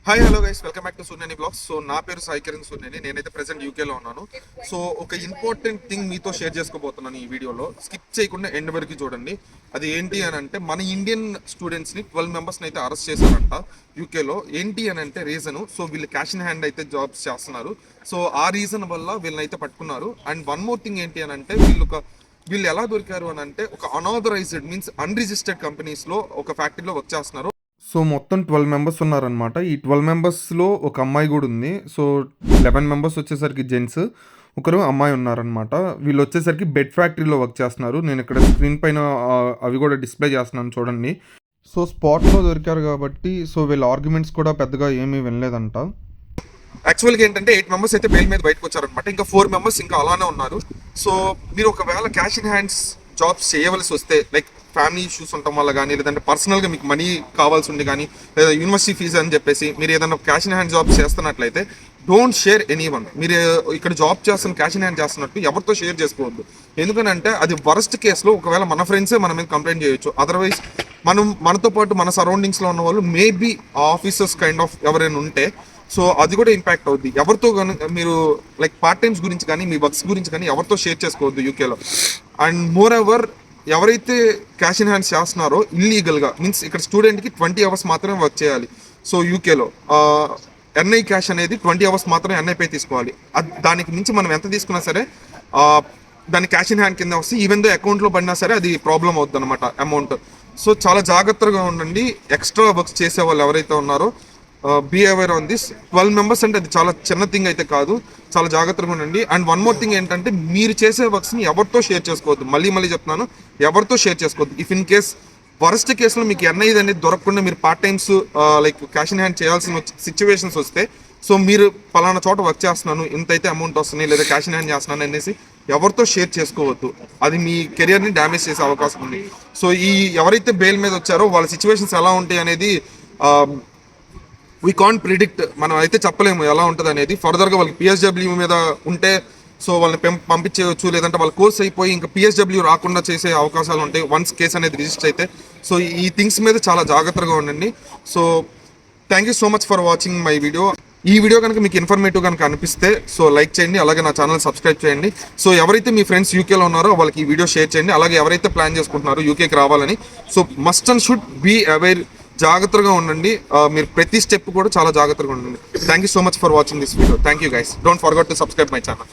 Hi hello guys, welcome back to సూర్యని vlogs. So నా పేరు సాయి కిరణ్ సూర్యని. నేనైతే ప్రెసెంట్ యూకేలో ఉన్నాను. సో ఒక ఇంపార్టెంట్ థింగ్ మీతో షేర్ చేసుకోబోతున్నాను ఈ వీడియోలో. స్కిప్ చేయకుండా ఎండ్ వరకు చూడండి. అది ఏంటి అని అంటే, మన ఇండియన్ స్టూడెంట్స్ని 12 మెంబర్స్ని అయితే అరెస్ట్ చేశారంట యూకేలో. ఏంటి అని అంటే రీజను, సో వీళ్ళు క్యాష్ ఇన్ హ్యాండ్ అయితే జాబ్స్ చేస్తున్నారు. సో ఆ రీజన్ వల్ల వీళ్ళని అయితే పట్టుకున్నారు. అండ్ వన్ మోర్ థింగ్ ఏంటి అని అంటే, వీళ్ళు ఎలా దొరికారు అని అంటే, ఒక అన్ఆథరైజ్డ్ మీన్స్ అన్రిజిస్టర్డ్ కంపెనీస్లో ఒక ఫ్యాక్టరీలో వర్క్ చేస్తున్నారు. సో మొత్తం 12 మెంబర్స్ ఉన్నారనమాట. ఈ 12 మెంబర్స్లో ఒక అమ్మాయి కూడా ఉంది. సో 11 మెంబర్స్ వచ్చేసరికి జెంట్స్, ఒకరు అమ్మాయి ఉన్నారనమాట. వీళ్ళు వచ్చేసరికి బెడ్ ఫ్యాక్టరీలో వర్క్ చేస్తున్నారు. నేను ఇక్కడ స్క్రీన్ పైన అవి కూడా డిస్ప్లే చేస్తున్నాను చూడండి. సో స్పాట్లో దొరికారు కాబట్టి సో వీళ్ళ ఆర్గ్యుమెంట్స్ కూడా పెద్దగా ఏమీ వినలేదంట. యాక్చువల్గా ఏంటంటే 8 మెంబర్స్ అయితే బెయిల్ మీద బయటకు వచ్చారనమాట. ఇంకా 4 మెంబర్స్ ఇంకా అలానే ఉన్నారు. సో మీరు ఒకవేళ క్యాష్ ఇన్ హ్యాండ్స్ జాబ్స్ చేయవలసి వస్తే, లైక్ ఫ్యామిలీ ఇష్యూస్ ఉండటం వల్ల కానీ, లేదంటే పర్సనల్గా మీకు మనీ కావాల్సి ఉండి కానీ, లేదా యూనివర్సిటీ ఫీజు అని చెప్పేసి మీరు ఏదైనా క్యాష్ ఇన్ హ్యాండ్ జాబ్స్ చేస్తున్నట్లయితే డోంట్ షేర్ ఎనీ వన్. మీరు ఇక్కడ జాబ్ చేస్తున్న క్యాష్ ఇన్ హ్యాండ్ చేస్తున్నట్టు ఎవరితో షేర్ చేసుకోవద్దు. ఎందుకనంటే అది వరస్ట్ కేసులో ఒకవేళ మన ఫ్రెండ్సే మన మీద కంప్లైంట్ చేయొచ్చు. అదర్వైజ్ మనతో పాటు మన సరౌండింగ్స్లో ఉన్న వాళ్ళు మేబీ ఆఫీసర్స్ కైండ్ ఆఫ్ ఎవరైనా ఉంటే సో అది కూడా ఇంపాక్ట్ అవుద్ది. ఎవరితో కానీ మీరు లైక్ పార్ట్ టైమ్స్ గురించి కానీ, మీ వర్క్స్ గురించి కానీ ఎవరితో షేర్ చేసుకోవద్దు యూకేలో. అండ్ మోర్ ఎవర్, ఎవరైతే క్యాష్ ఇన్ హ్యాండ్స్ చేస్తున్నారో ఇల్లీగల్గా, మీన్స్ ఇక్కడ స్టూడెంట్కి 20 అవర్స్ మాత్రమే వర్క్ చేయాలి. సో యూకేలో ఎన్ఐ క్యాష్ అనేది 20 అవర్స్ మాత్రమే ఎన్ఐ పే తీసుకోవాలి. దానికి మించి మనం ఎంత తీసుకున్నా సరే దాని క్యాష్ ఇన్ హ్యాండ్ కింద వస్తే, ఈవెన్ దో అకౌంట్లో పడినా సరే అది ప్రాబ్లం అవుతుంది అనమాట అమౌంట్. సో చాలా జాగ్రత్తగా ఉండండి. ఎక్స్ట్రా వర్క్స్ చేసే వాళ్ళు ఎవరైతే ఉన్నారో be aware on this. 12 members అంటే అది చాలా చిన్న థింగ్ అయితే కాదు. చాలా జాగ్రత్తగా ఉండండి. అండ్ వన్ మోర్ థింగ్ ఏంటంటే, మీరు చేసే వర్క్స్ని ఎవరితో షేర్ చేసుకోవద్దు. మళ్ళీ చెప్తున్నాను, ఎవరితో షేర్ చేసుకోవద్దు. ఇఫ్ ఇన్ కేస్ వరస్ట్ కేసులో మీకు ఎన్ఐ అనేది దొరకకుండా మీరు part times like cash in hand చేయాల్సిన సిచ్యువేషన్స్ వస్తే, సో మీరు పలానా చోట వర్క్ చేస్తున్నాను, ఇంతైతే అమౌంట్ వస్తున్నాయి, లేదా క్యాష్ ఇన్ హ్యాండ్ చేస్తున్నాను అనేసి ఎవరితో షేర్ చేసుకోవద్దు. అది మీ కెరియర్ని డ్యామేజ్ చేసే అవకాశం ఉంది. సో ఎవరైతే బెయిల్ మీద వచ్చారో వాళ్ళ సిచ్యువేషన్స్ ఎలా ఉంటాయి అనేది వీ కాంట్ ప్రిడిక్ట్. మనం అయితే చెప్పలేము ఎలా ఉంటుంది అనేది. ఫర్దర్గా వాళ్ళకి పిఎస్డబ్ల్యూ మీద ఉంటే సో వాళ్ళని పంపించేయచ్చు, లేదంటే వాళ్ళ కోర్స్ అయిపోయి ఇంకా పిఎస్డబ్ల్యూ రాకుండా చేసే అవకాశాలు ఉంటాయి వన్స్ కేసు అనేది రిజిస్టర్ అయితే. సో ఈ థింగ్స్ మీద చాలా జాగ్రత్తగా ఉండండి. So thank you so much for watching my video. ఈ వీడియో కనుక మీకు ఇన్ఫర్మేటివ్ కనుక అనిపిస్తే సో లైక్ చేయండి, అలాగే నా ఛానల్ సబ్స్క్రైబ్ చేయండి. సో ఎవరైతే మీ ఫ్రెండ్స్ యూకేలో ఉన్నారో వాళ్ళకి ఈ వీడియో షేర్ చేయండి. అలాగే ఎవరైతే ప్లాన్ చేసుకుంటున్నారో యూకేకి రావాలని, so must and should be aware. జాగ్రత్తగా ఉండండి. మీరు ప్రతి స్టెప్ కూడా చాలా జాగ్రత్తగా ఉండండి. Thank you so much for watching this video. Thank you guys. Don't forget to subscribe my channel.